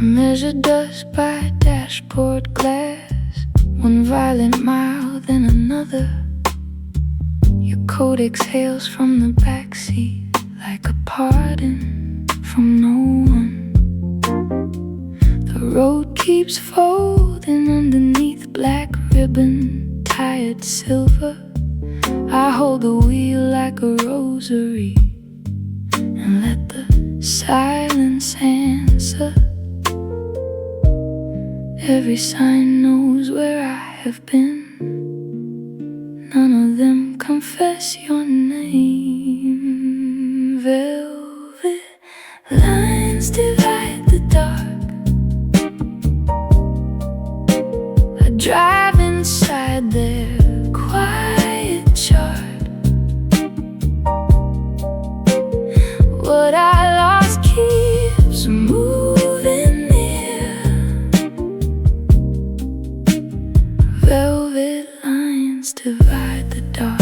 measure dust by dashboard glass, one violent mile, then another. Your coat exhales from the backseat like a pardon from no one. The road keeps folding underneath black ribbon, tired silver. I hold the wheel like a rosary and let the silence answer. Every sign knows where I have been. None of them confess your name. Velvet lines divide the dark. I drive inside their quiet chart. What I lost keeps moving near. Velvet lines divide the dark.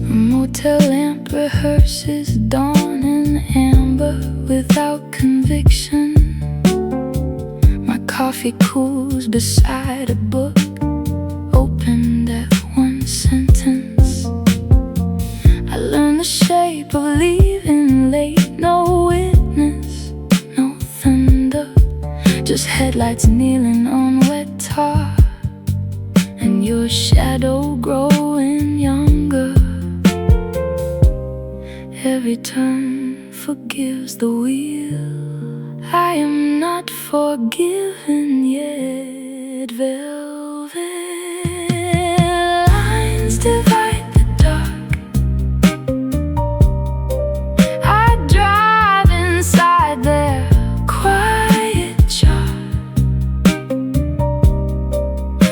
A motel lamp rehearses dawn and amber without conviction. My coffee cools beside a book opened at one sentence. I learned the shape of leaving late. No witness, no thunder, just headlights kneeling on wet tar, and your shadow growing younger. Every turn forgives the wheel. I am not forgiven yet. Velvet lines divide the dark. I drive inside their quiet chart.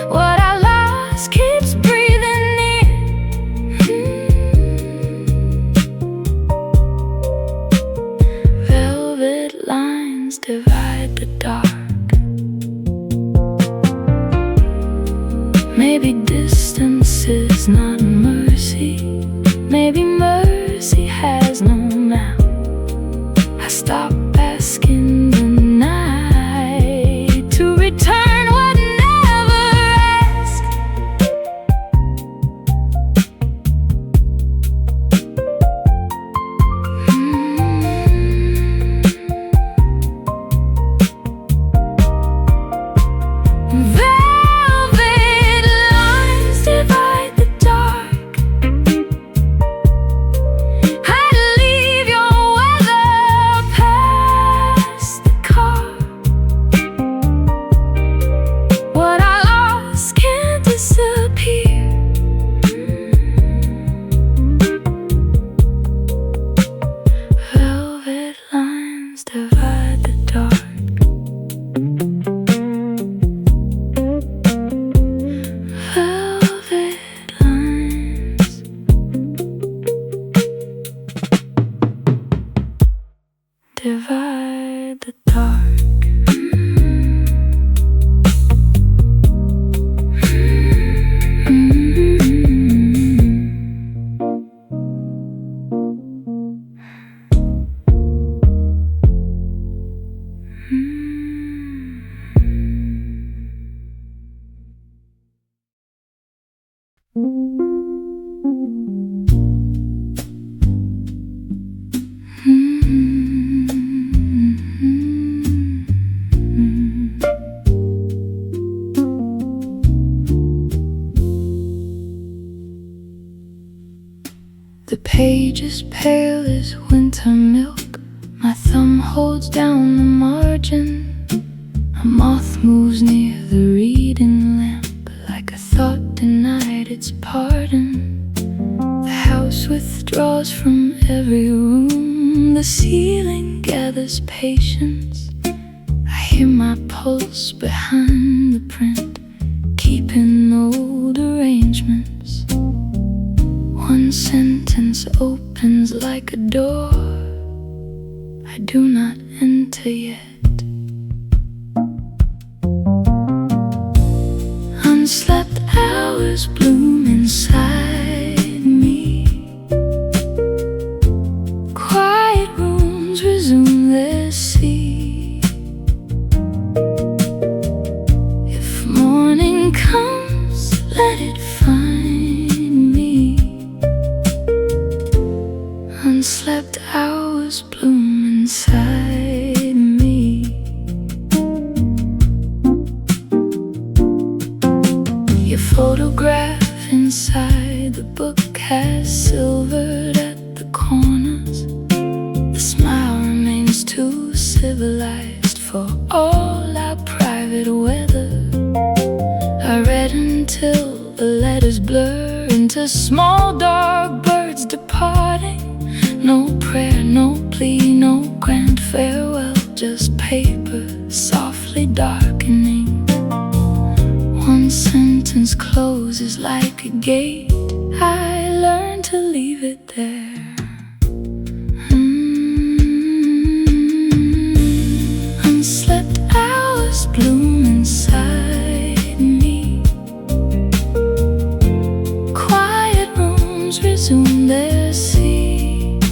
What I lost keeps breathing near. Velvet lines divide the dark. Maybe distance is not mercy. Maybe mercy has no mouth. I stop asking the night to return what never asked. Velvet lines divide the dark. I'd leave your weather past the car. What I lost can't disappear. Velvet lines divide the dark. Velvet lines divide the dark. The page is pale as winter milk. My thumb holds down the margin. A moth moves near the reading lamp like a thought denied its pardon. The house withdraws from every room. The ceiling gathers patience. I hear my pulse behind the print, keeping old arrangements. One sentence opens like a door. I do not enter yet. Unslept hours bloom inside me. the book has silvered at the corners. The smile remains too civilized for all our private weather. I read until the letters blur into small dark birds departing. No prayer, no plea, no grand farewell, just paper softly darkening. One sentence closes like a gate. I learned to leave it there. Unslept hours bloom inside me. Quiet rooms resume their seat.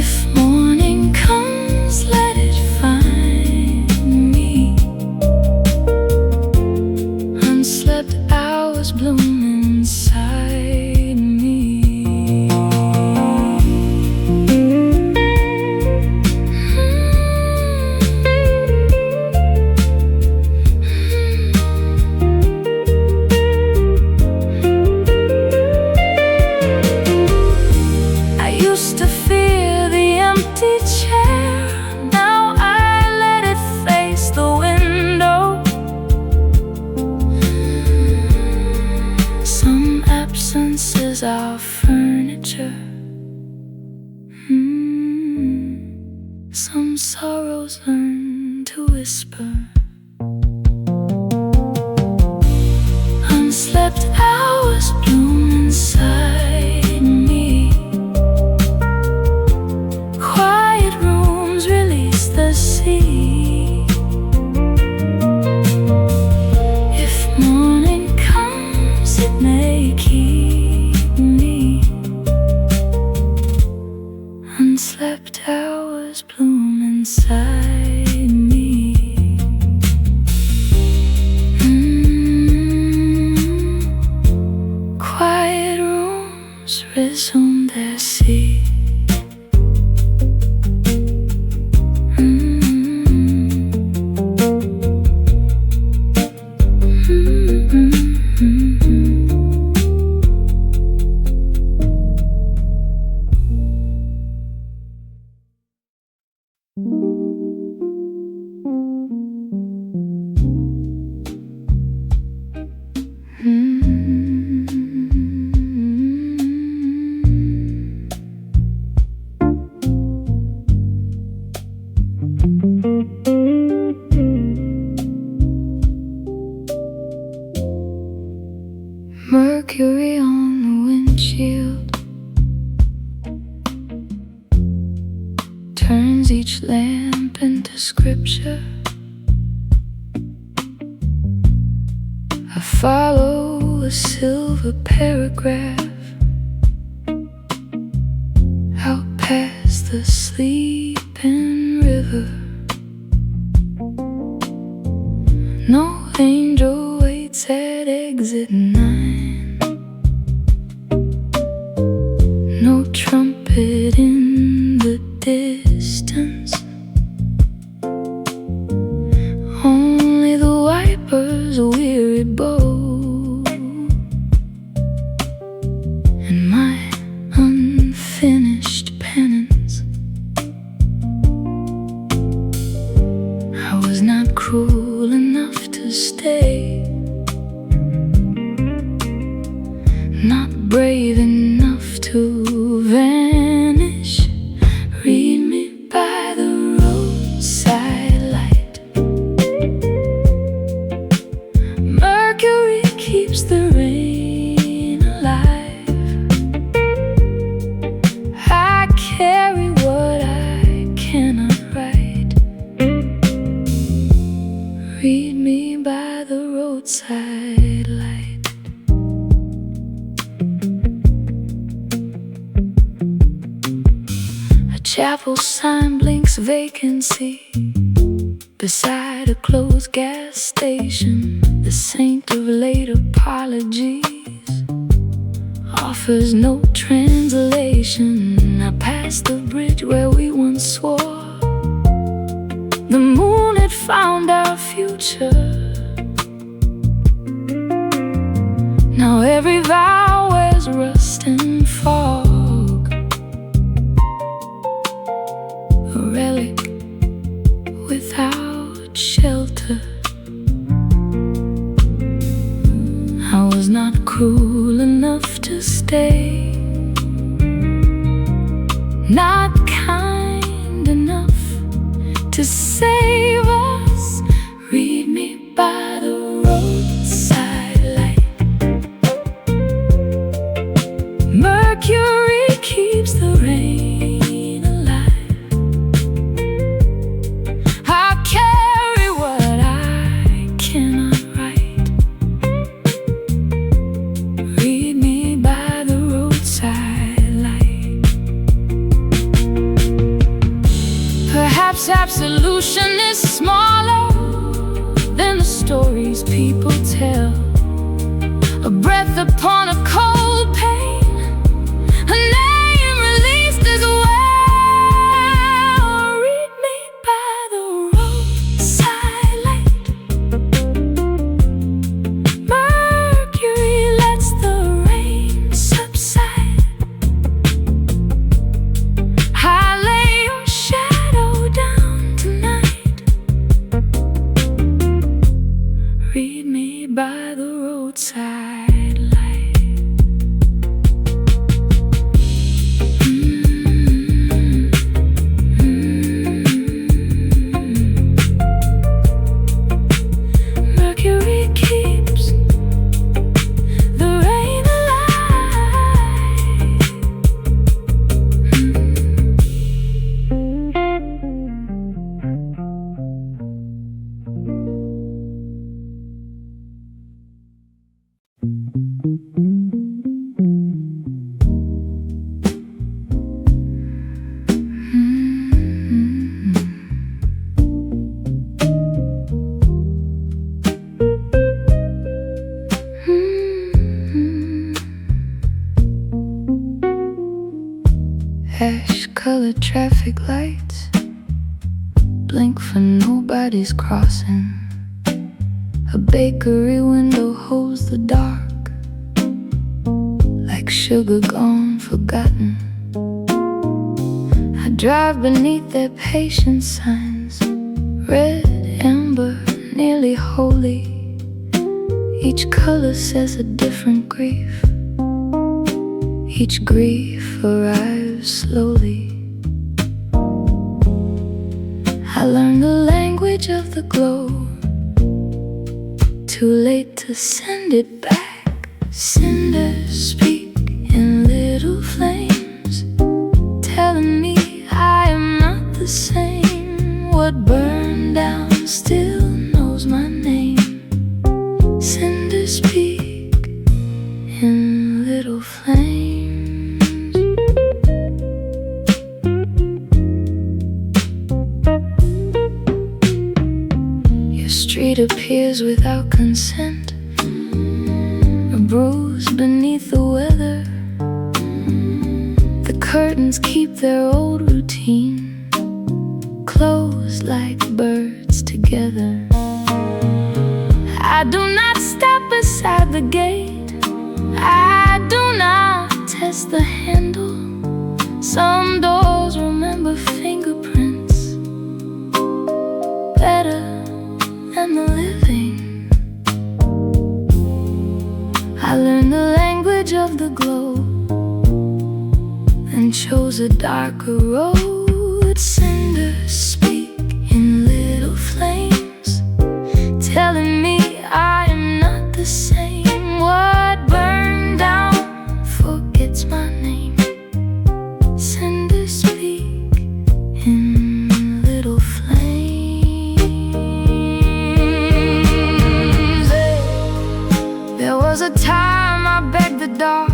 If morning comes, let it find me. Unslept hours bloom inside me. I used to fear the empty chair. Now I let it face the window. Some absences are furniture. Some sorrows learn to whisper. Unslept hours bloom inside me. Quiet rooms release the sea. If morning comes, it may keep me. Unslept hours bloom inside me. Quiet rooms resume their seat. Mercury on the windshield turns each lamp into scripture. I follow a silver paragraph out past the sleeping river. No angel waits at exit 9. No trumpet in the distance. Only the wiper's weary bow and my unfinished penance. I was not cruel enough to stay, not brave enough to vanish. Read me by the roadside light. Mercury keeps the rain alive. I carry what I cannot write. Read me by the roadside light. A chapel sign blinks vacancy beside a closed gas station. The saint of late apologies offers no translation. I passed the bridge where we once swore the moon had found our future. Now every vow wears rust and fog, a relic without shelter. I was not cruel enough to stay, not kind enough to save us. Read me by the roadside light. Mercury keeps the rain alive. I carry what I cannot write. Read me by the roadside light. Perhaps absolution is smaller than the stories people tell. A breath upon a cold pain, a name released as well. Read me by the roadside light. Mercury lets the rain subside. I lay your shadow down tonight. Read me by the roadside light. Mercury keeps the rain alive. Ash-colored traffic lights blink for nobody's crossing. A bakery window holds the dark, like sugar gone forgotten. I drive beneath their patient signs, red, amber, nearly holy. Each color says a different grief. Each grief arrives slowly. I learned the language of the glow, too late to send it back. Cinders speak in little flames, telling me I am not the same. What burned down still knows my name. Cinders speak in little flames. Your street appears without consent, a bruise beneath the weather. The curtains keep their old routine, closed like birds together. I do not stop beside the gate, I do not test the handle. Some doors remember fingerprints better than the living. I learned the language of the glow and chose a darker road. Cinders speak in little flames, telling me I am not the same. What burned down forgets my name. Cinders speak in little flames. There was a time I begged the dark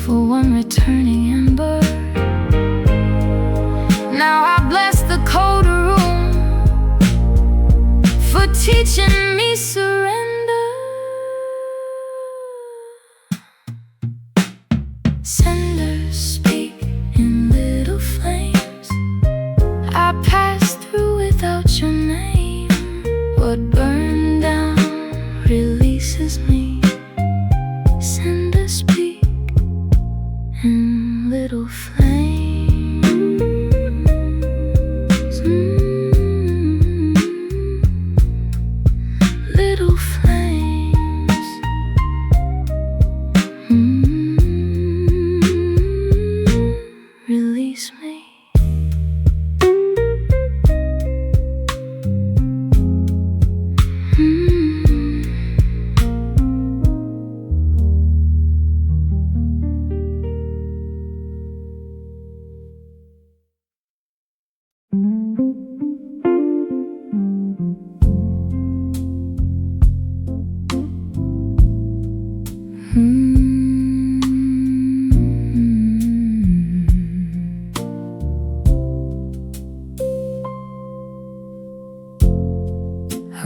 for one returning ember. Now I bless the cold room for teaching me surrender. Cinders speak in little flames. I passed through without your name. What burned down releases me. I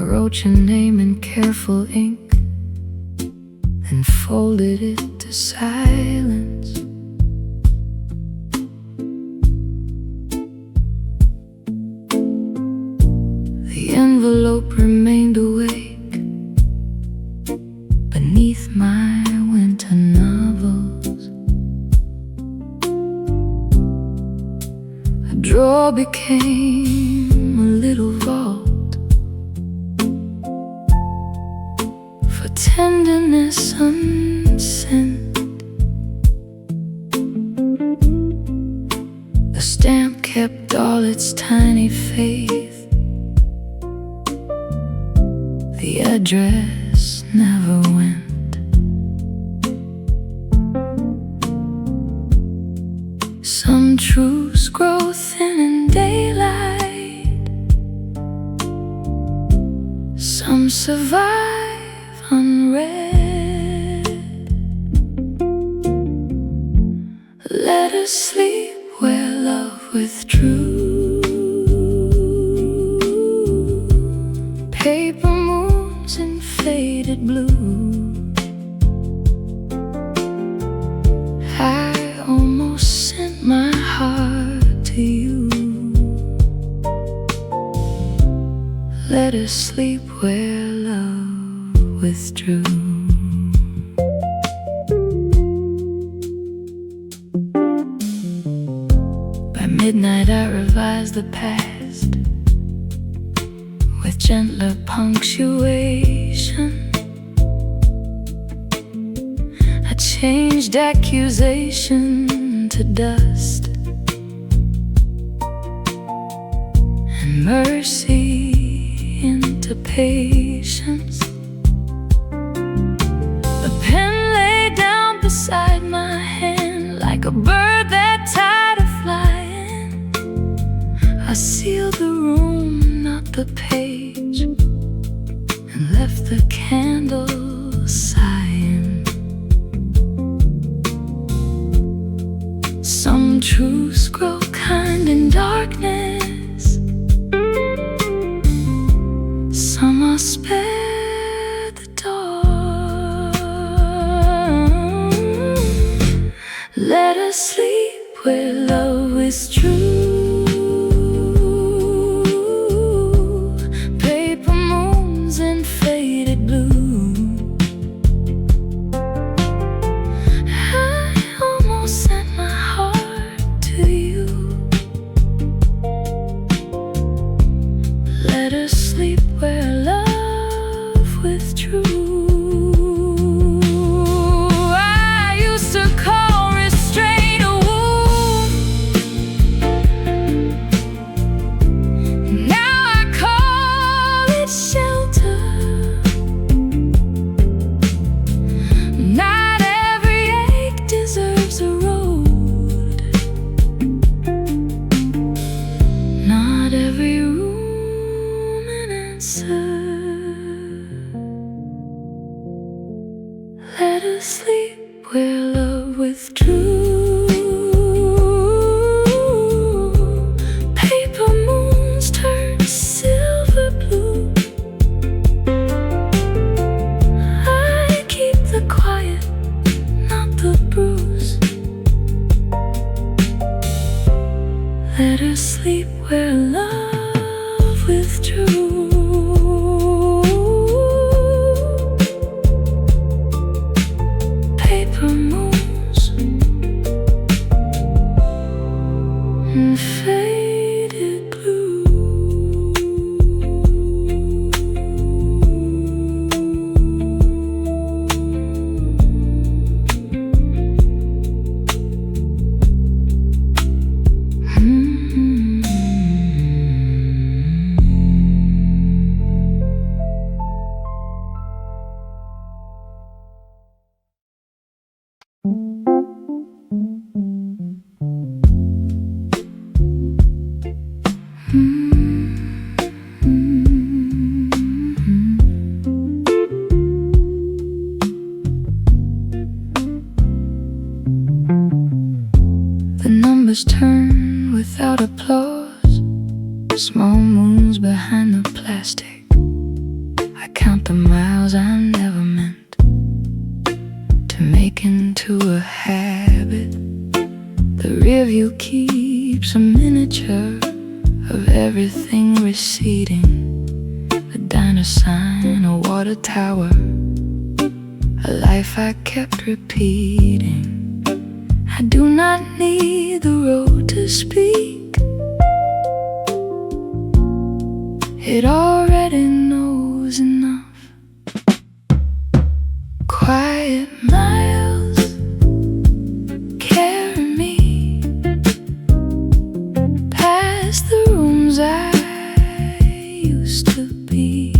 wrote your name in careful ink, then folded it to silence. The envelope remained awake beneath my winter novels. A drawer became a little vault for tenderness unsent. The stamp kept all its tiny faith. The address never went. Some truths grow thin in daylight, some survive unread. Let us sleep where love withdrew. Paper moons in faded blue. I almost sent my heart to you. Let us sleep where love withdrew. By midnight I revised the past with gentler punctuation. I changed accusation to dust and mercy into patience. The pen lay down beside my hand like a bird that tired of flying. I sealed the room, not the page, and left the candle sighing. Some truths grow kind in darkness, some are spared the dawn. Let us sleep where love is true. Paper moons in faded blue. I almost sent my heart to you. Let us sleep where love withdrew. I used to call restraint a wound. Now I call it shelter. Not every ache deserves a road. Not every room an answer. Let us sleep where love withdrew. Paper moons turn silver blue. I keep the quiet, not the bruise. Let us sleep where love withdrew. Paper moons wheels turn without applause. Small moons behind the plastic. I count the miles I never meant to make into a habit. The rearview keeps a miniature of everything receding. A diner sign, a water tower, a life I kept repeating. I do not need the road to speak. It already knows enough. Quiet miles carry me past the rooms I used to be.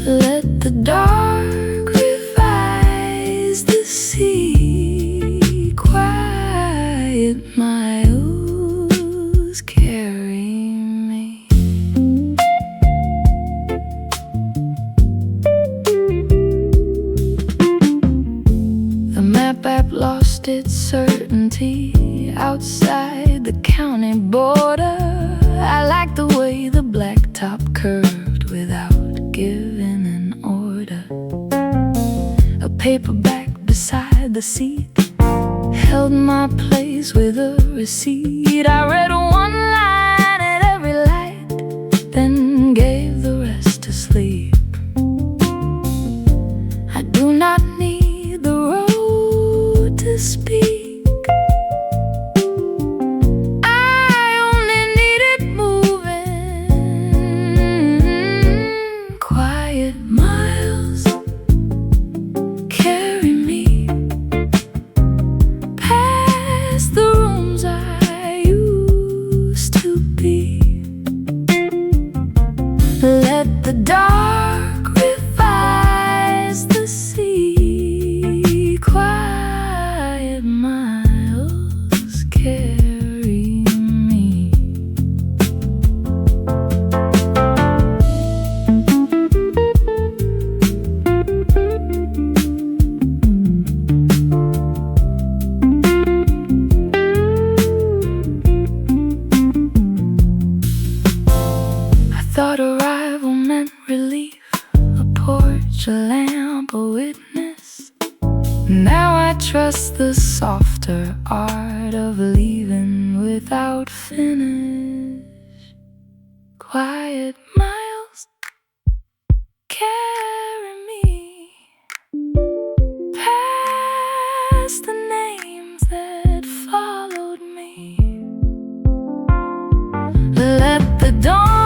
Let the dark revise the sea. Quiet miles carry me. The map app lost its certainty outside the county border. I like the way the blacktop curved without giving an order. A paperback beside the seat held my place with a receipt. I read one line at every light, then gave the rest to sleep. I do not need the road to speak. Let the dark revise the sea. Quiet miles carry me. I thought arrival meant relief, a porch, a lamp, a witness. Now I trust the softer art of leaving without finish. Quiet miles carry me past the names that followed me. Let the dawn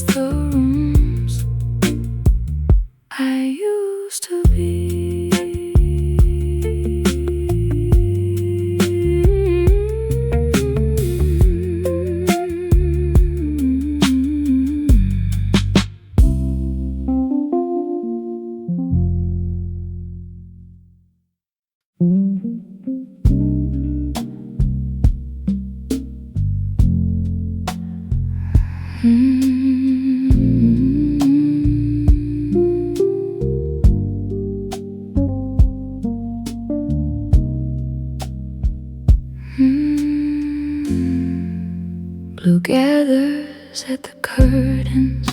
the rooms I used to be. Blue gathers at the curtains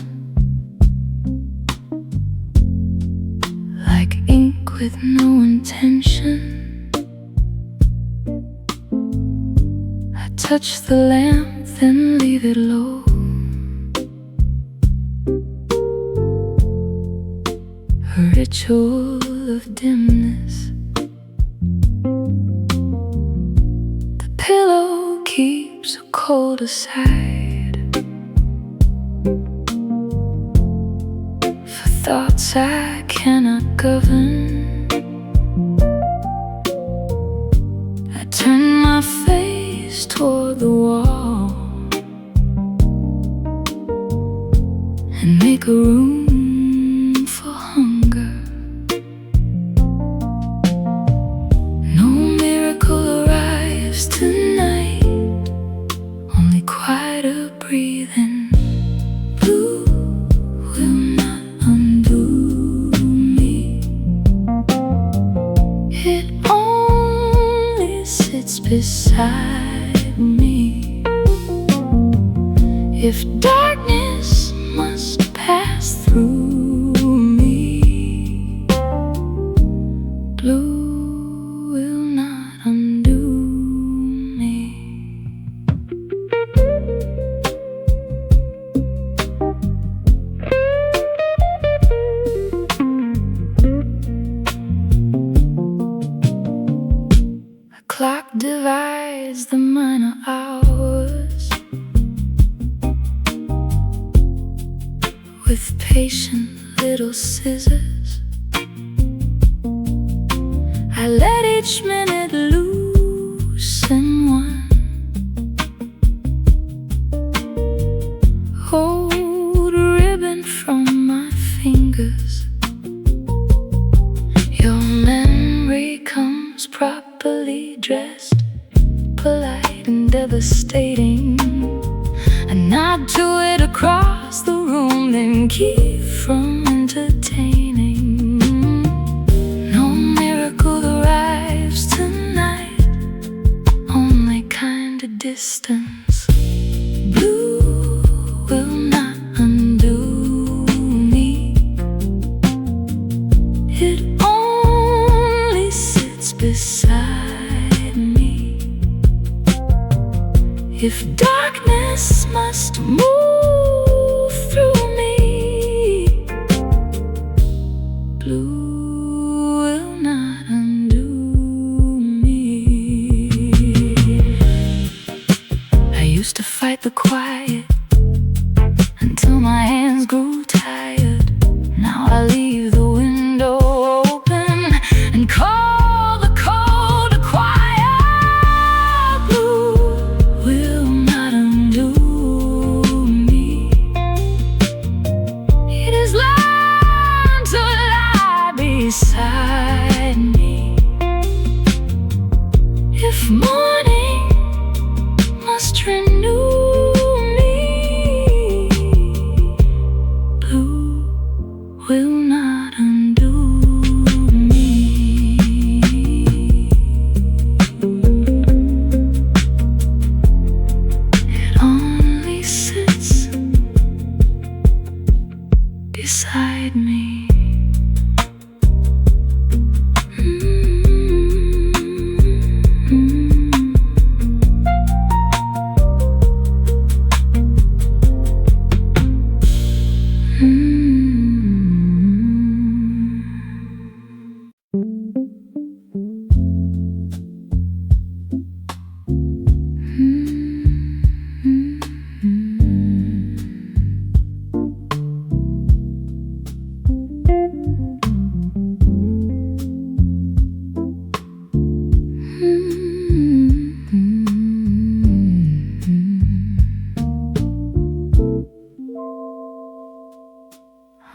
like ink with no intention. I touch the lamp, then leave it low. A ritual of dimness. The pillow keeps a cold aside for thoughts I cannot govern. I turn my face toward the wall and make a room for hunger. If darkness must pass through me, blue will not undo me. A clock divides the minor hours with patient little scissors. I let each minute loosen one, hold a ribbon from my fingers. Your memory comes properly dressed, polite and devastating. I nod to it across the room, then keep from entertaining. No miracle arrives tonight, only kind of distance. Blue will not undo me. It only sits beside me. If darkness must move through me, blue will not undo me. I used to fight the quiet until my hands grew tired. Now I leave the window open and call the cold a quiet. Blue will not undo me. It has learned to lie beside me. If morning must renew me, blue will not undo me. It only sits beside me.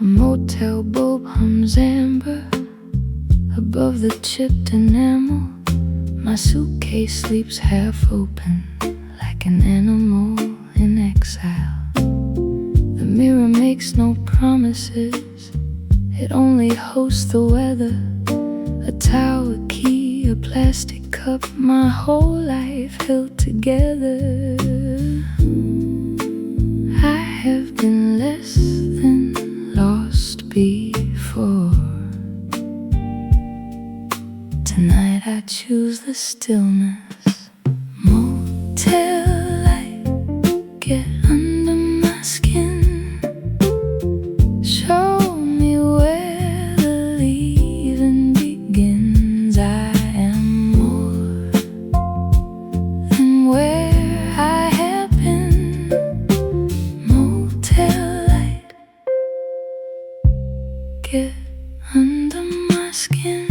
A motel bulb hums amber above the chipped enamel. My suitcase sleeps half open like an animal in exile. The mirror makes no promises, it only hosts the weather. A towel, a key, a plastic cup, my whole life held together. I have been less than lost before. Tonight I choose the stillness. Motel light, get under my skin. Show me where the leaving begins. I am more than where I have been. Motel light, get under my skin.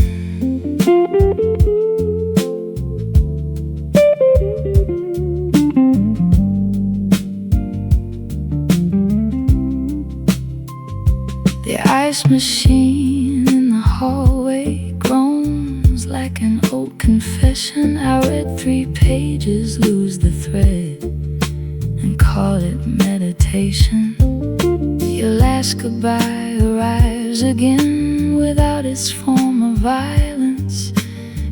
The ice machine in the hallway groans like an old confession. I read 3 pages, lose the thread, and call it meditation. Your last goodbye arrives again without its form of violence.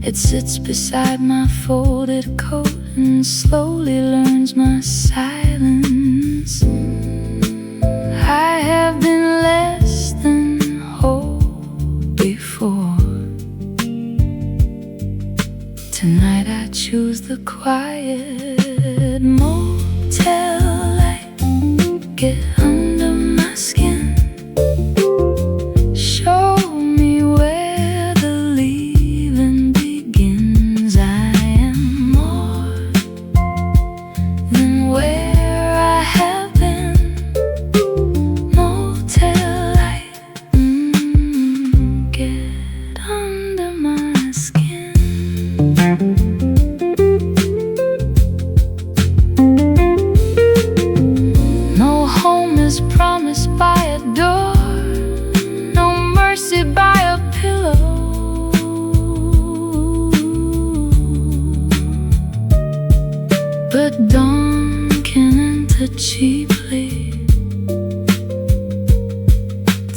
It sits beside my folded coat and slowly learns my silence. my skin. Show me where the leaving begins. I am more than where I have been. Motel light, get under my skin. No home is promised by a door, no mercy by a pillow. But dawn can enter cheaply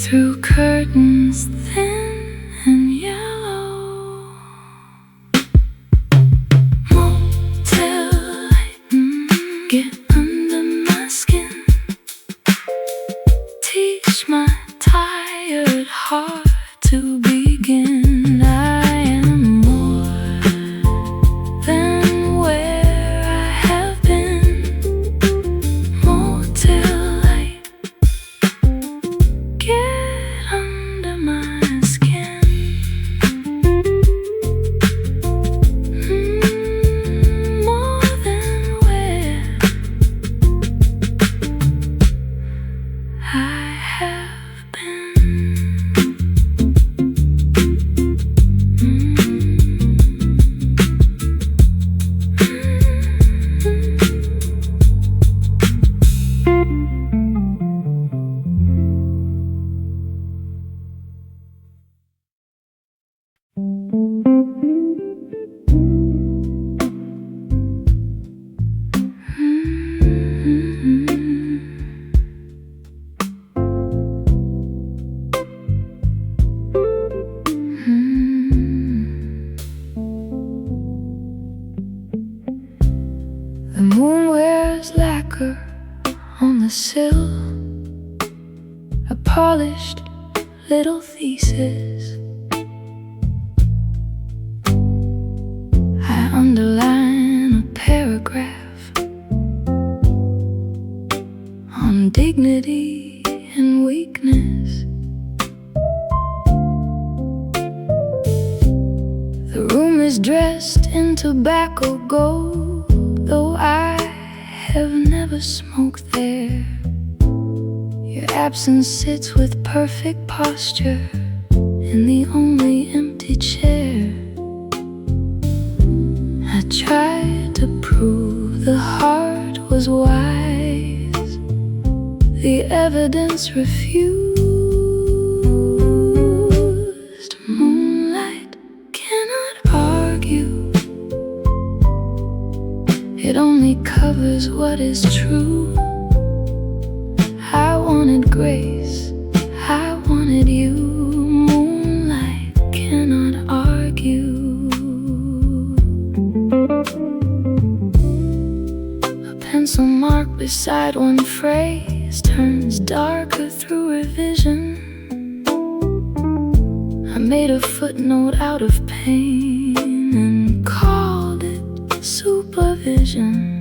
through curtains thin and yellow. Motel light, get under my skin. Teach my tired heart to begin. I am more than where I have been. Motel light, get under my skin. More than where I have been. The moon wears lacquer on the sill, a polished little thesis. I underline a paragraph on dignity and weakness. The room is dressed in tobacco gold, though I have never smoked there. Your absence sits with perfect posture in the only empty chair. I tried to prove the heart was wise. The evidence refused. Moonlight cannot argue. It only covers what is true. I wanted grace, I wanted you. Moonlight cannot argue. A pencil mark beside one phrase turns darker through revision. I made a footnote out of pain and called it supervision.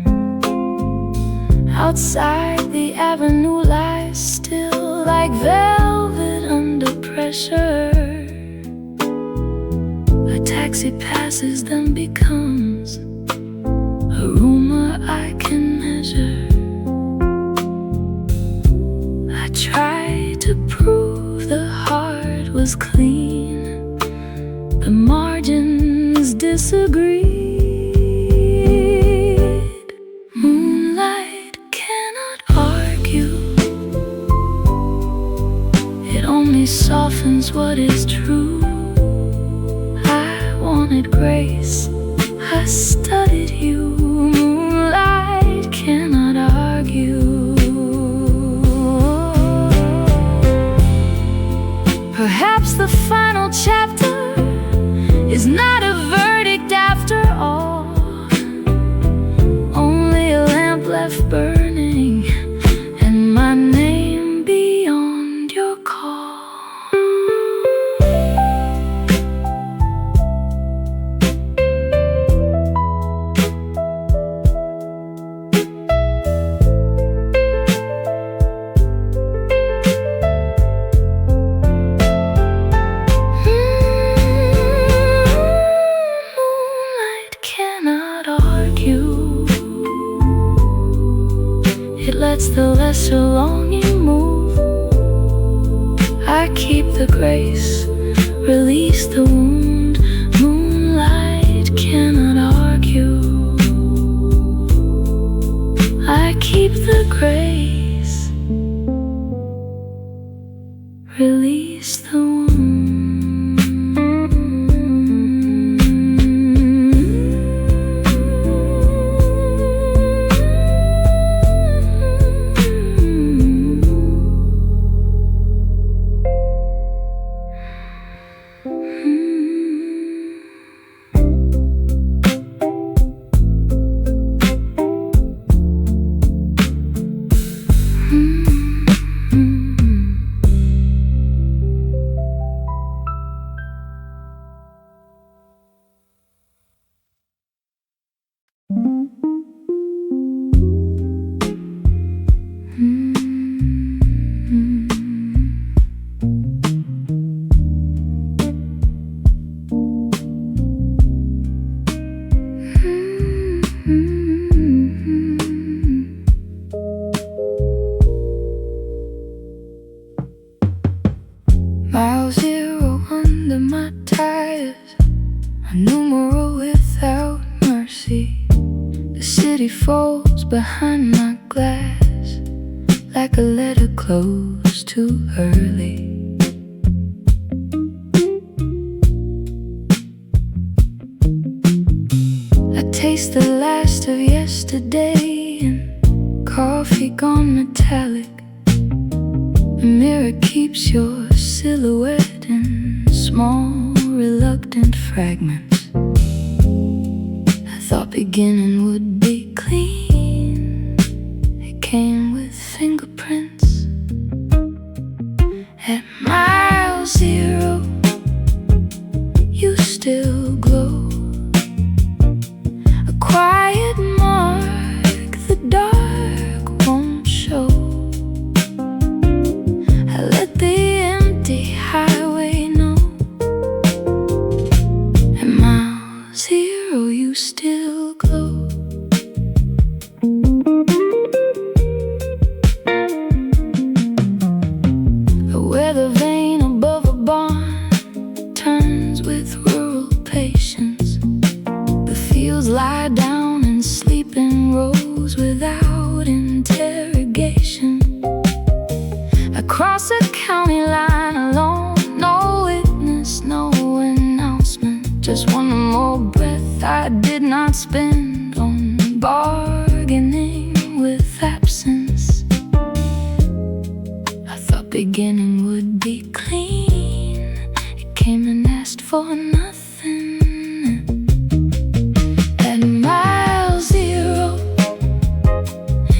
Outside the avenue lies still like velvet under pressure. A taxi passes, then becomes a rumor I can measure. I tried to prove the heart was clean. The margins disagreed. Moonlight cannot argue. It only softens what is true. I wanted grace, I studied you. Moonlight cannot argue. Perhaps the final chapter is not a verdict after all. Only a lamp left burning and my name beyond your call. a longing move. I keep the grace, release the wound. Moonlight cannot argue. I keep the grace, release the wound. Mile zero under my tires, a numeral without mercy. The city folds behind my glass like a letter closed too early. I taste the last of yesterday and coffee gone metallic. The mirror keeps your silhouette in small, reluctant fragments. I thought beginning would be clean. It came with fingerprints. At mile zero, you still glow. A quiet mark the dark won't show. I let the empty highway know. At mile zero, you still glow. A weather vane above a barn turns with rural patience. The fields lie down and sleep in rows without interrogation. Across a county line alone, no witness, no announcement. Just one more breath I did not spend on bargaining with absence. I thought beginning would be clean. It came and asked for nothing. At mile zero,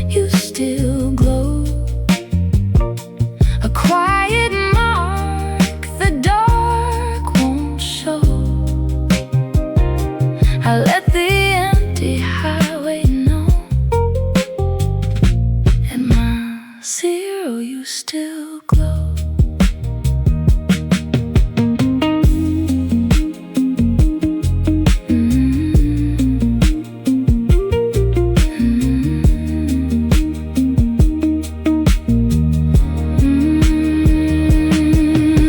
you still glow. A quiet mark the dark won't show. I let the empty highway know. At mile zero, you still glow.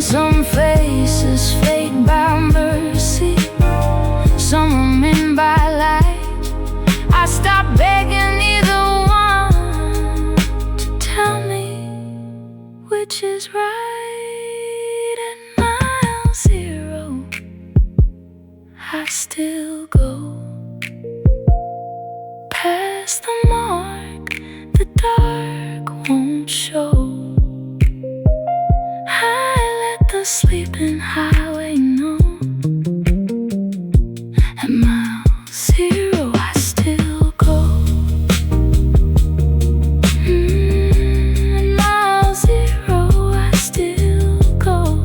Some faces fade by mercy, some remain by light. I stopped begging either one to tell me which is right. At mile zero, I still go past the mark the dark won't show. I let the sleeping highway know. At mile zero, I still go. At mile zero, I still go.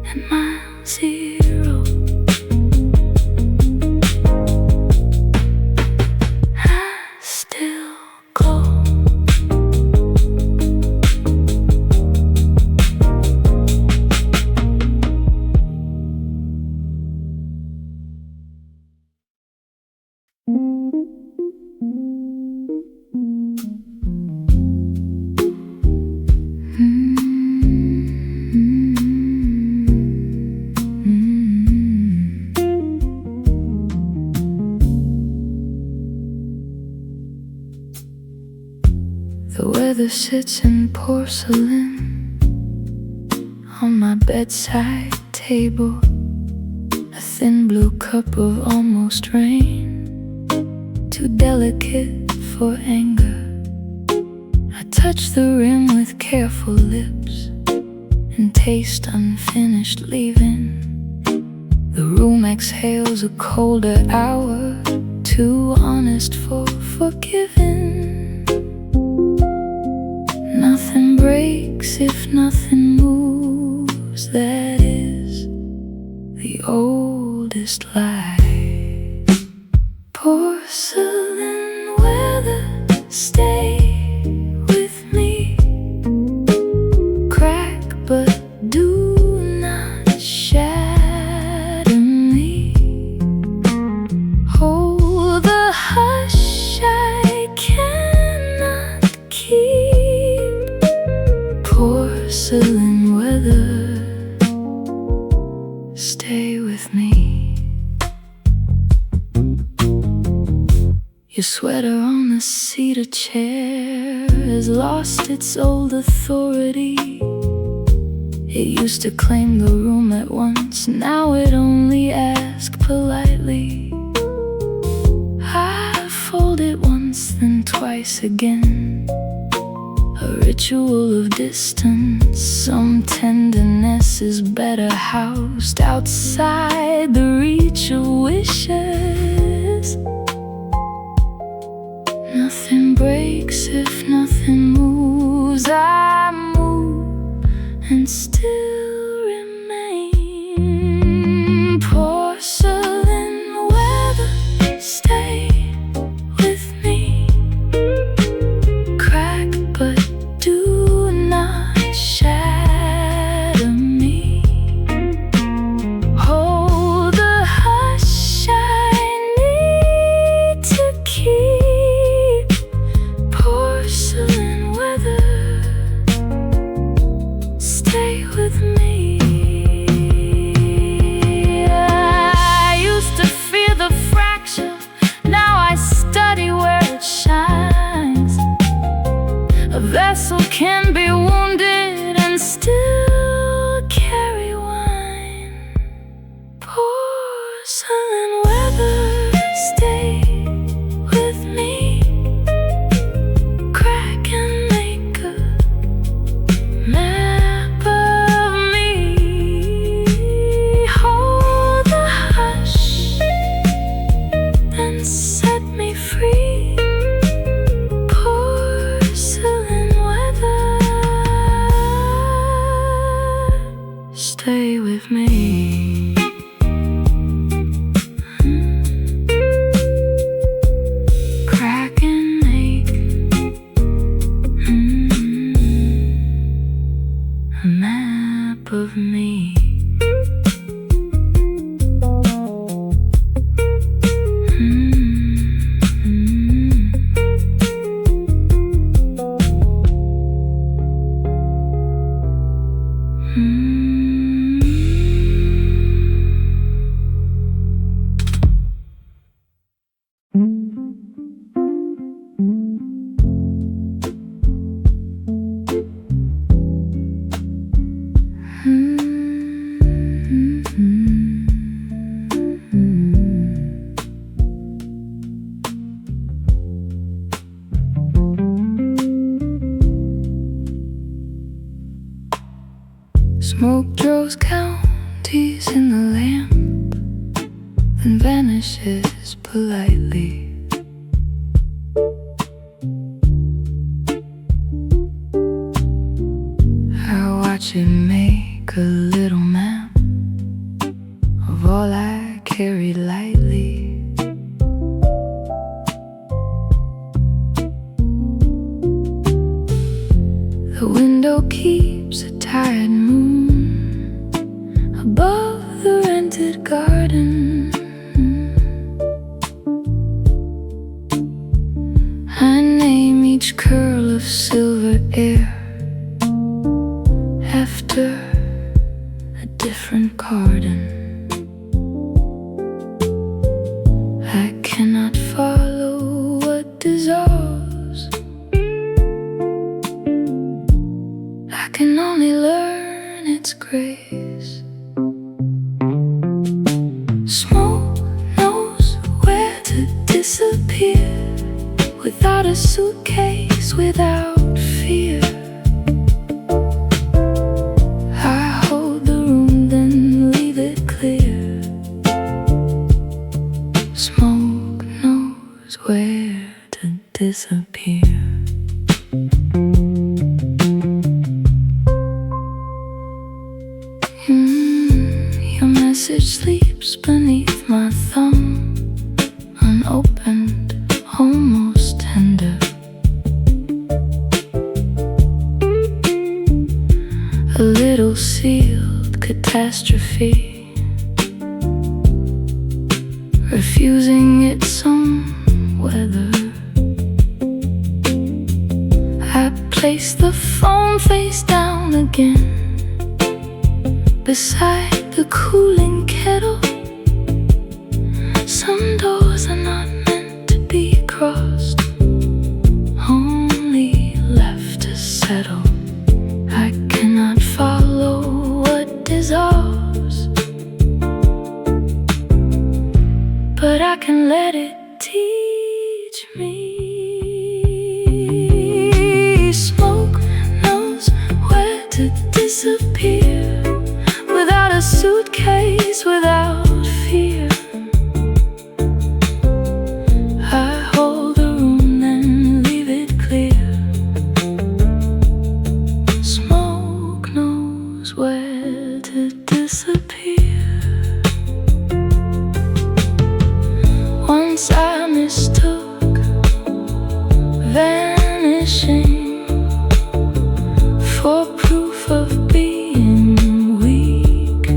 At mile zero, I still go. The weather sits in porcelain on my bedside table, a thin blue cup of almost rain, too delicate for anger. I touch the rim with careful lips and taste unfinished leaving. The room exhales a colder hour, too honest for forgiving. Nothing breaks if nothing moves, that is the oldest lie. Porcelain weather, stay with me. Crack but do not shatter me. Hold the hush I cannot keep. Porcelain weather, stay with me. Your sweater on the cedar chair has lost its old authority. It used to claim the room at once, now it only asks politely. I fold it once, then twice again. A ritual of distance, some tenderness is better housed outside the reach of wishes. Nothing breaks if nothing moves. I move and still remain. Porcelain weather, stay with me. Crack but do not shatter me. Hold the hush I need to keep. Porcelain weather, stay with me. I used to fear the fracture, now I study where it shines. A vessel can be wounded and still carry wine. Porcelain weather, stay with me. Crack and make a map of me. Hold the hush, then set me free. Porcelain weather, stay with me. Crack and make a map of me. Smoke draws counties in the lamp, then vanishes politely. I watch it make a little map of all I carry lightly. The window keeps a tired moon above the rented garden. I name each curl of silver air after a different garden. I cannot follow what dissolves. can only learn its grace. Smoke knows where to disappear without a suitcase, without fear. I hold the room, then leave it clear. Smoke knows where to disappear. Your message sleeps beneath my thumb, unopened, almost tender. A little sealed catastrophe, refusing its own weather. I place the phone face down again beside the cooling kettle. Some doors are not meant to be crossed, only left to settle. I cannot follow what dissolves, but I can let it teach me. Smoke knows where to disappear without a suitcase, without fear. I hold the room, then leave it clear. Smoke knows where to disappear. Once I mistook vanishing for proof of being weak.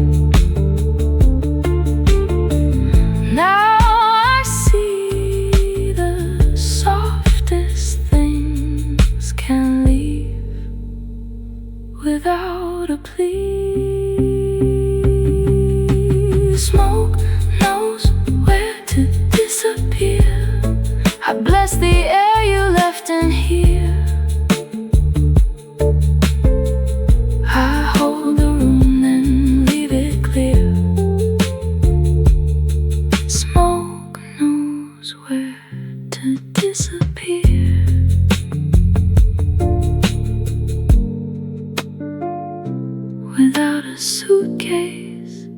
Now I see the softest things can leave without a plea. Smoke knows where to disappear. I bless the air you left in here. I hold the room, then leave it clear. Smoke knows where to disappear. Without a suitcase,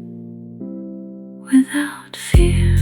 without fear.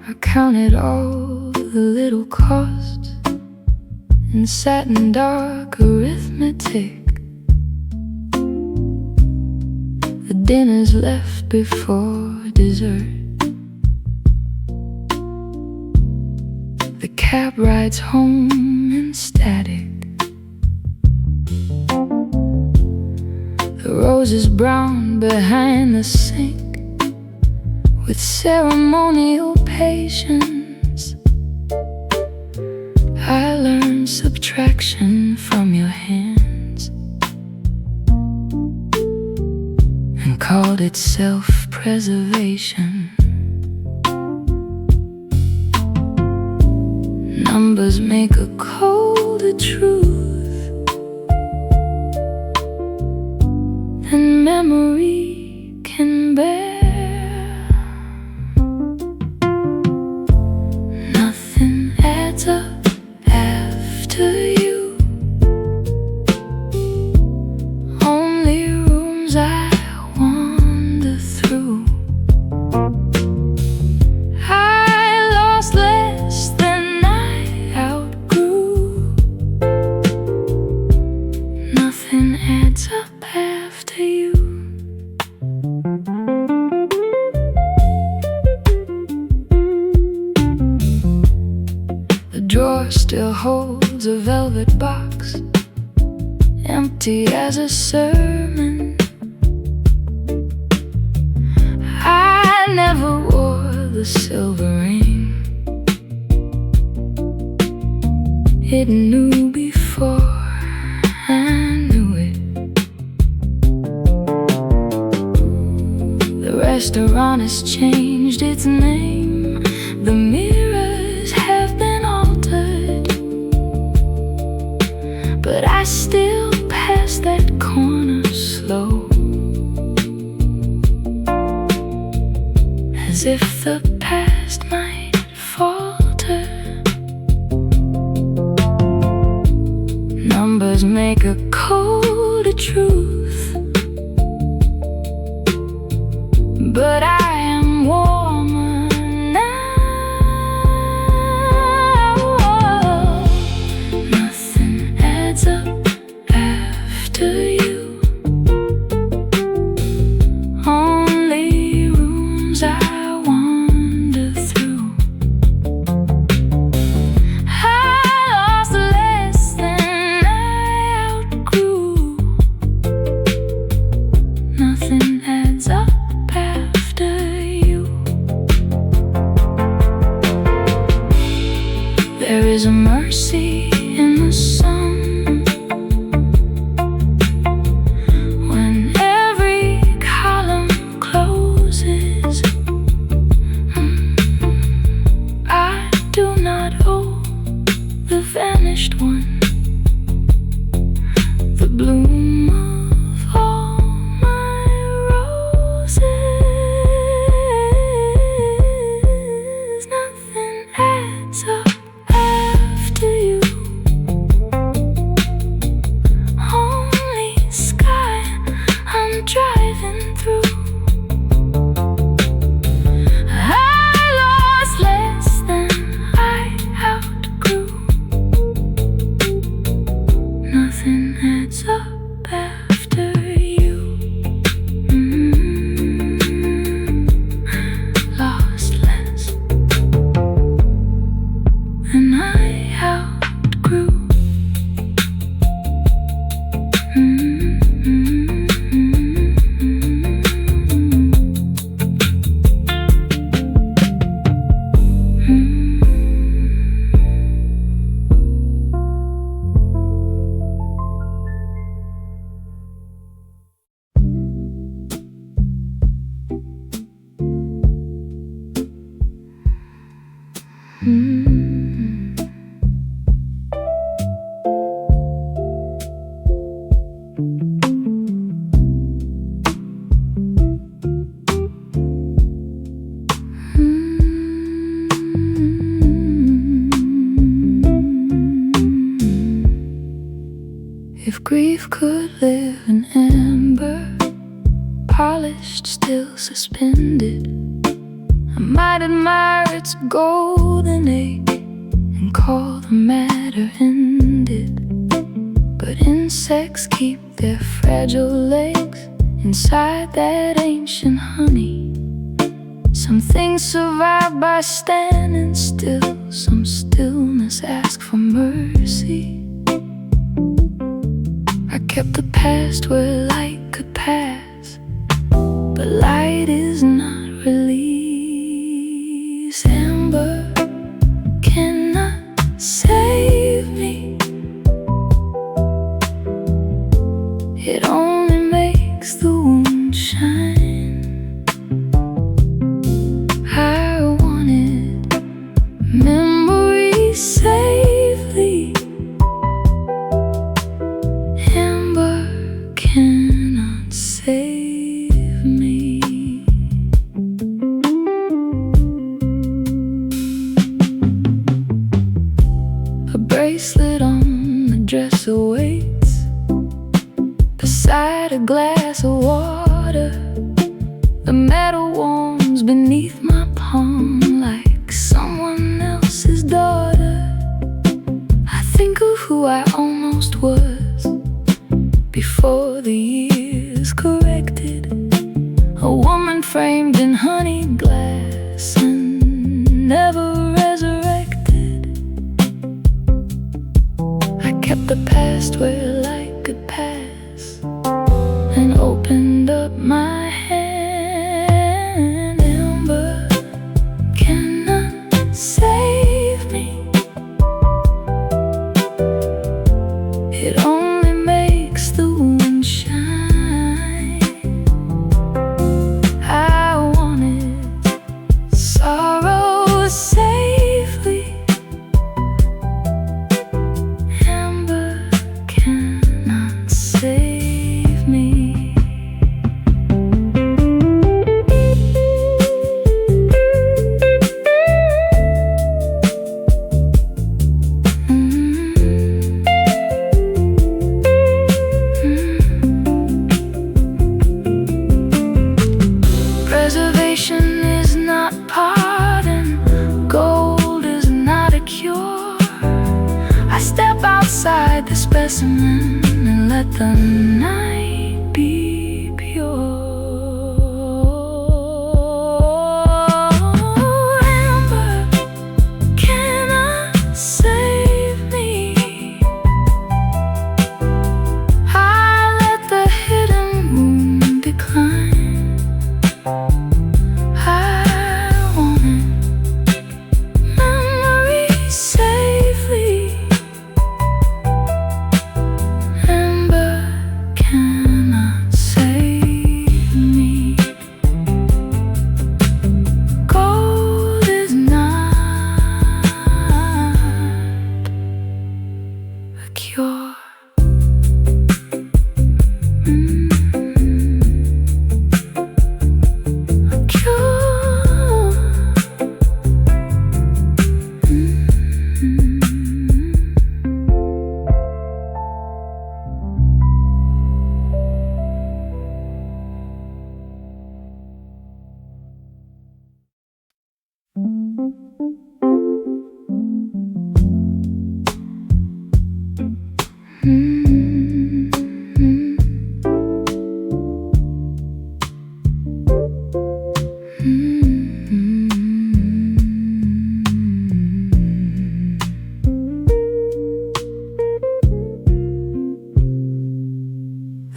I counted all the little costs and sat in dark arithmetic. The dinners left before dessert, the cab rides home in static, the roses brown behind the sink. With ceremonial patience, I learned subtraction from your hands and called it self-preservation. Numbers make a colder truth than memory can bear. Nothing adds up after you, only rooms I wander through. I lost less than I outgrew. drawer still holds a velvet box, empty as a sermon. I never wore the silver ring. It knew before I knew it. The restaurant has changed its name. The mirrors have been altered, but I still pass that corner slow, as if the past might falter. Numbers make a code of truth, but I am warmer now. Nothing adds up after you, only rooms I wander through. I lost less than I outgrew. Nothing adds up after you. There is a mercy in the sun when every column closes. I do not owe the vanished one the bloom of all my roses. Nothing adds up after you, only sky I'm driving through. I lost less than I outgrew. Nothing adds up after you. Lost less than I outgrew. If grief could live in amber, polished, still suspended, I might admire its golden age and call the matter ended. But insects keep their fragile legs inside that ancient honey. Some things survive by standing still, some stillness asks for mercy. I kept the past where light could pass, but light is not release. Amber cannot save me. It only makes the wound shine. I wanted memories safely. Amber cannot save me. A bracelet on the dresser waits beside a glass of water. The metal warms beneath my palm like someone else's daughter. I think of who I almost was before the years corrected. A woman framed in honey glass and never resurrected. where light could pass, and opened up my hand. Amber cannot save me. It only makes the wound shine. I wanted sorrow safely. Amber cannot save me. Preservation is not pardon, gold is not a cure. I step outside the specimen and let the night be pure. Amber cannot save me. I let the hidden wound decline. I wanted memories safely. Amber cannot save me. Gold is not a cure.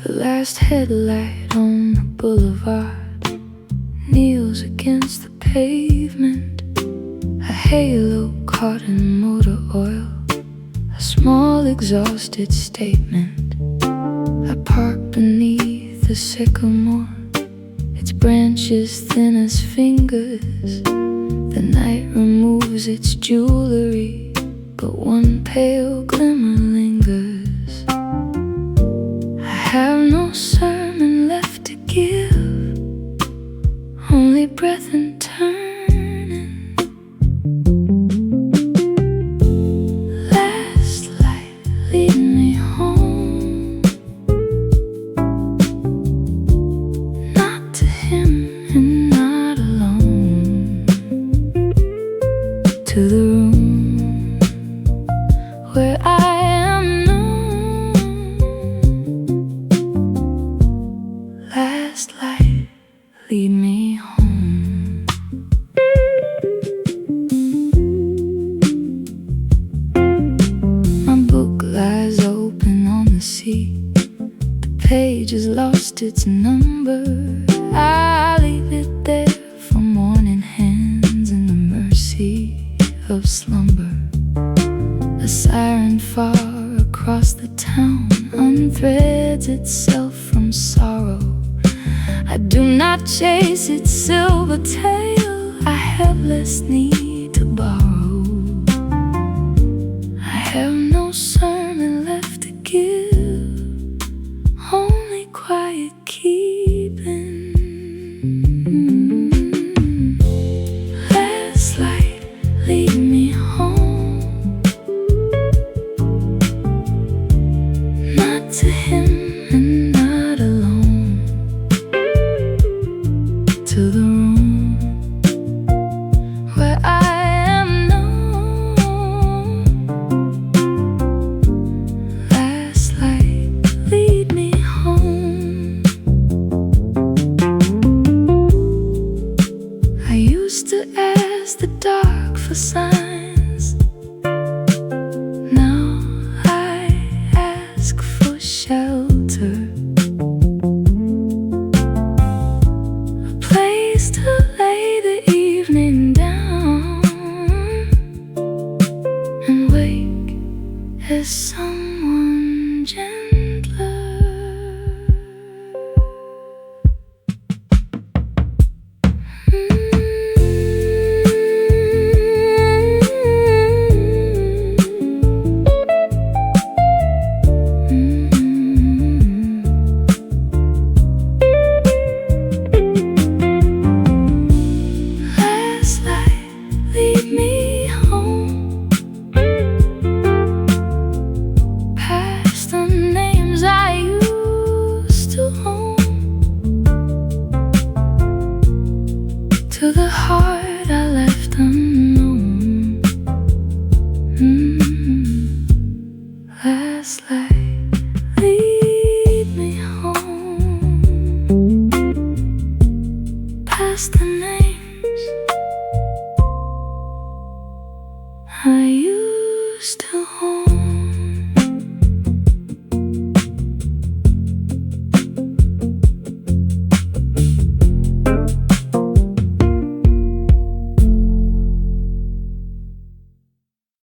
The last headlight on the boulevard kneels against the pavement. A halo caught in motor oil, a small exhausted statement. I park beneath the sycamore, its branches thin as fingers. The night removes its jewelry, but one pale glimmer lingers. I have no sermon left to give, only breath and turning. Last light, lead me home, not to him and not alone, to the room where I am known. Last light, lead me home. My book lies open on the seat. The page has lost its number. I leave it there for morning hands in the mercy of slumber. A siren far across the town unthreads itself from sorrow. I do not chase its silver tail, I have less need to borrow. I have no sermon left to give, only quiet keeping. Last light, lead me home, not to him and not alone, to the room where I am known. Last light, lead me home. I used to ask the dark for signs, now I ask with someone gentler. To the heart I left unknown. Last light, lead me home. Past the names I used to